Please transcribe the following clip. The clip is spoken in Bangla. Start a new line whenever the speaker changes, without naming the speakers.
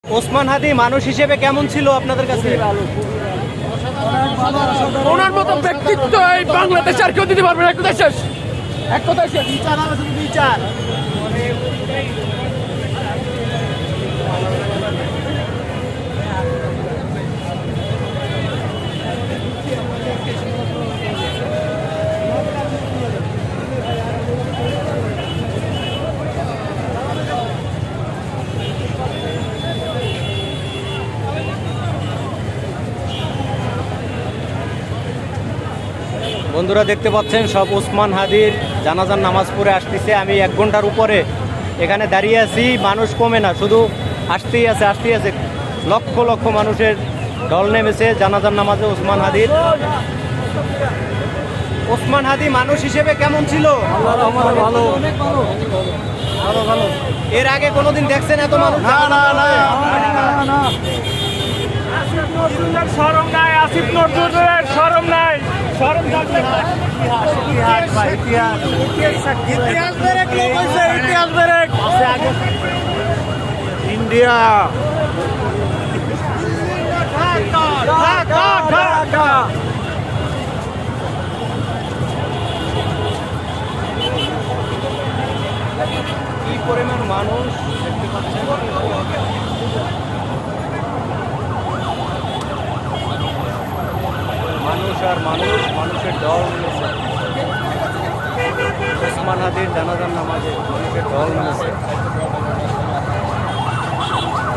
ওসমান হাদি মানুষ হিসেবে কেমন ছিল আপনাদের কাছে?
ওনার মতো ব্যক্তিত্ব এই বাংলাদেশে আর কেউ দিতে পারবে না। এক কথায় শেষ।
বিচার বন্ধুরা দেখতে পাচ্ছেন সব ওসমান হাদির জানাজার নামাজ পড়ে আসতেছে। আমি 1 ঘন্টার উপরে এখানে দাঁড়িয়ে আছি, মানুষ কমে না, শুধু আসতেই আছে। লক্ষ লক্ষ মানুষের ঢল নেমেছে জানাজার নামাজে ওসমান হাদির। ওসমান হাদি মানুষ হিসেবে কেমন ছিল?
ভালো।
এর আগে কোনোদিন দেখছেন এত মানুষ?
না। শরম নাই, আসিফ নজরুলের শরম নাই।
ইন্ডিয়া কি পরিমাণ মানুষ দেখতে পাচ্ছেন। মানুষ আর মানুষের ঢল নেমেছে ওসমান হাদির জানাজার নামাজে, মানুষের ঢল নেমেছে।